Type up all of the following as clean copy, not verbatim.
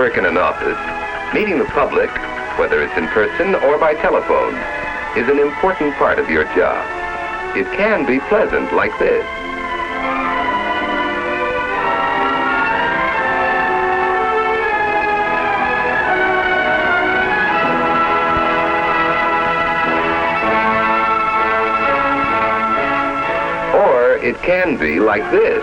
work in an office, meeting the public, whether it's in person or by telephone, is an important part of your job. It can be pleasant like this. Or it can be like this.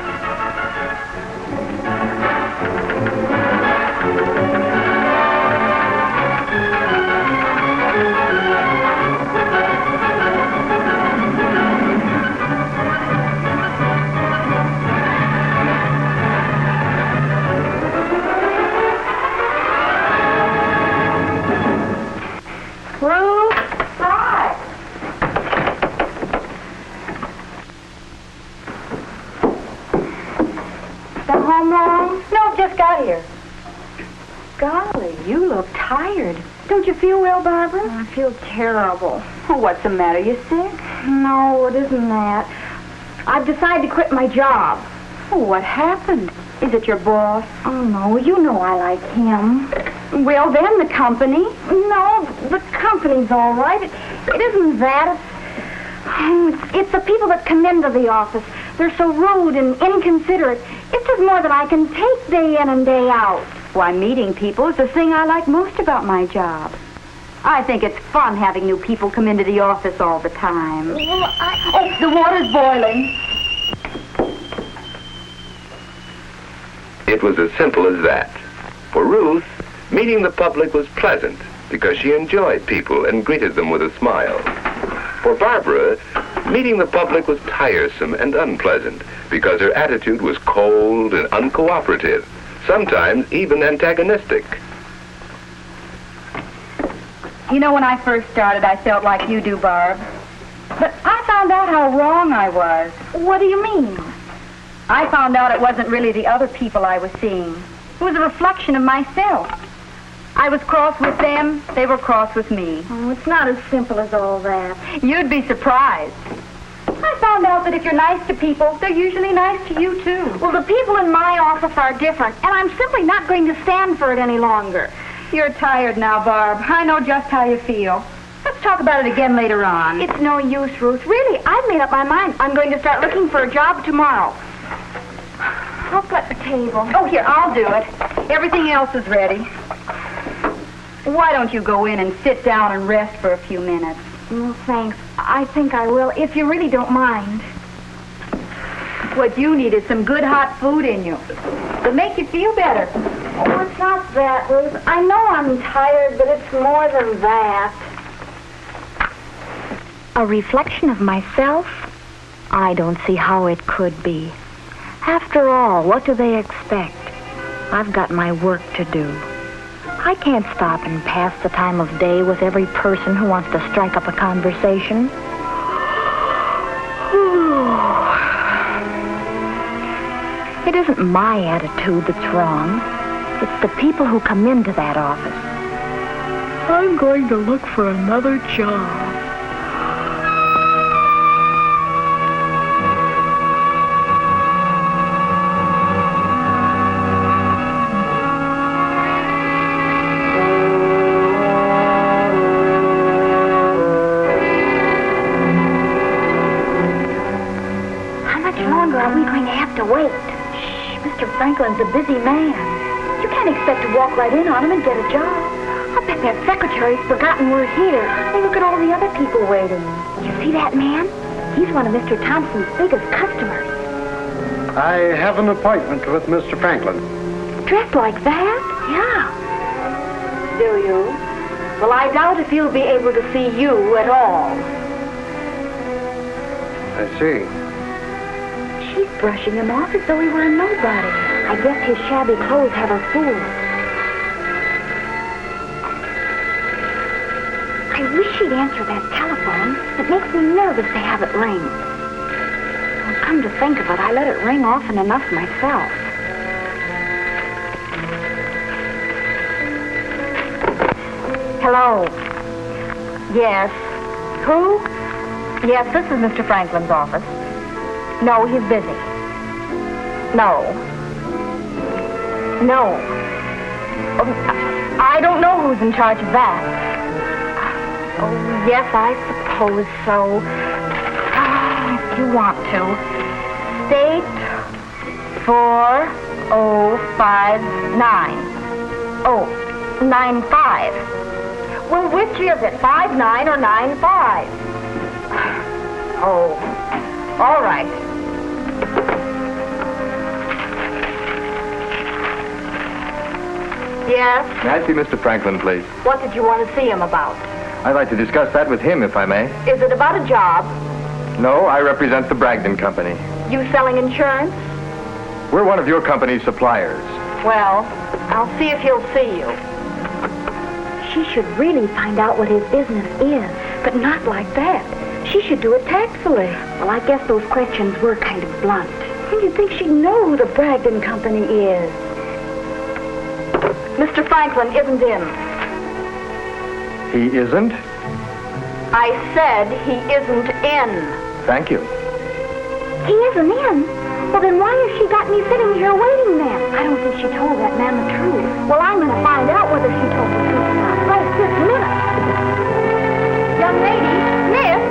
Golly, you look tired. Don't you feel well, Barbara? I feel terrible. Oh, what's the matter? You sick? No, it isn't that. I've decided to quit my job. Oh, what happened? Is it your boss? Oh, no, you know I like him. Well, then the company. No, the company's all right. It isn't that. It's the people that come into the office. They're so rude and inconsiderate. It's just more than I can take day in and day out. Why, meeting people is the thing I like most about my job. I think it's fun having new people come into the office all the time. Well, Oh, the water's boiling. It was as simple as that. For Ruth, meeting the public was pleasant because she enjoyed people and greeted them with a smile. For Barbara, meeting the public was tiresome and unpleasant because her attitude was cold and uncooperative, sometimes even antagonistic. You know, when I first started, I felt like you do, Barb. But I found out how wrong I was. what do you mean? I found out it wasn't really the other people I was seeing. It was a reflection of myself. I was cross with them, they were cross with me. Oh, it's not as simple as all that. You'd be surprised. I found out that if you're nice to people, they're usually nice to you, too. Well, the people in my office are different, and I'm simply not going to stand for it any longer. You're tired now, Barb. I know just how you feel. Let's talk about it again later on. It's no use, Ruth. Really, I've made up my mind. I'm going to start looking for a job tomorrow. I'll set the table. Oh, here, I'll do it. Everything else is ready. Why don't you go in and sit down and rest for a few minutes? Oh, thanks. I think I will, if you really don't mind. What you need is some good hot food in you to make you feel better. Oh, it's not that, Ruth. I know I'm tired, but it's more than that. A reflection of myself? I don't see how it could be. After all, what do they expect? I've got my work to do. I can't stop and pass the time of day with every person who wants to strike up a conversation. It isn't my attitude that's wrong. It's the people who come into that office. I'm going to look for another job. Franklin's a busy man. You can't expect to walk right in on him and get a job. I'll bet that secretary's forgotten we're here. Hey, look at all the other people waiting. You see that man? He's one of Mr. Thompson's biggest customers. I have an appointment with Mr. Franklin. Dressed like that? Yeah. Do you? Well, I doubt if he'll be able to see you at all. I see. She's brushing him off as though he were a nobody. I guess his shabby clothes have her fooled. I wish she'd answer that telephone. It makes me nervous to have it ring. Well, come to think of it, I let it ring often enough myself. Hello. Yes. Who? Yes, this is Mr. Franklin's office. No, he's busy. No. No. I don't know who's in charge of that. Oh, yes, I suppose so. If you want to. State 4059. Oh, 95. Well, which is it, 59 or 95? Oh, all right. Yes? May I see Mr. Franklin, please? What did you want to see him about? I'd like to discuss that with him, if I may. Is it about a job? No, I represent the Bragdon Company. You selling insurance? We're one of your company's suppliers. Well, I'll see if he'll see you. She should really find out what his business is, but not like that. She should do it tactfully. Well, I guess those questions were kind of blunt. And you'd think she'd know who the Bragdon Company is. Mr. Franklin isn't in. He isn't? I said he isn't in. Thank you. He isn't in? Well, then why has she got me sitting here waiting then? I don't think she told that man the truth. Well, I'm going to find out whether she told the truth or not right this minute. Young lady, miss.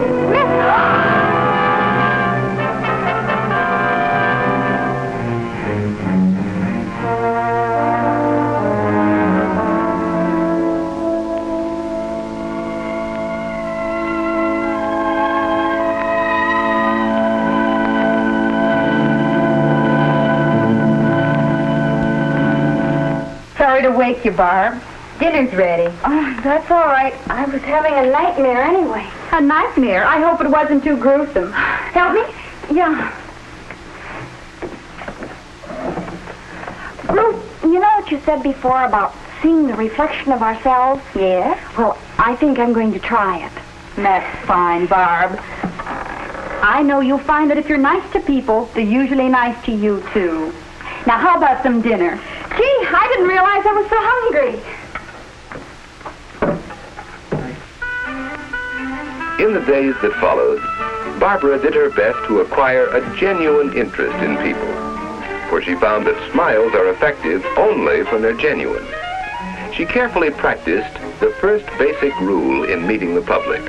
Sorry to wake you, Barb. Dinner's ready. Oh, that's all right. I was having a nightmare anyway. A nightmare? I hope it wasn't too gruesome. Help me? Yeah. Ruth, you know what you said before about seeing the reflection of ourselves? Yes? Well, I think I'm going to try it. That's fine, Barb. I know you'll find that if you're nice to people, they're usually nice to you, too. Now, how about some dinner? Gee, I didn't realize I was so hungry. In the days that followed, Barbara did her best to acquire a genuine interest in people, for she found that smiles are effective only when they're genuine. She carefully practiced the first basic rule in meeting the public,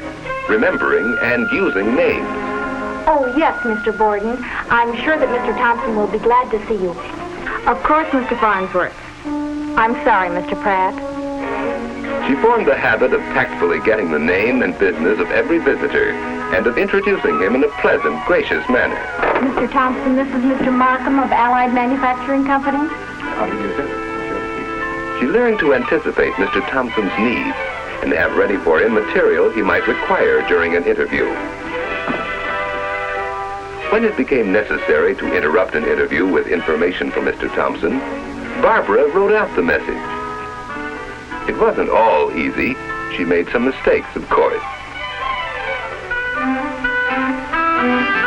remembering and using names. Oh, yes, Mr. Borden. I'm sure that Mr. Thompson will be glad to see you. Of course, Mr. Farnsworth. I'm sorry, Mr. Pratt. She formed the habit of tactfully getting the name and business of every visitor and of introducing him in a pleasant, gracious manner. Mr. Thompson, this is Mr. Markham of Allied Manufacturing Company. How do you do? She learned to anticipate Mr. Thompson's needs and have ready for him material he might require during an interview. When it became necessary to interrupt an interview with information from Mr. Thompson, Barbara wrote out the message. It wasn't all easy. She made some mistakes, of course.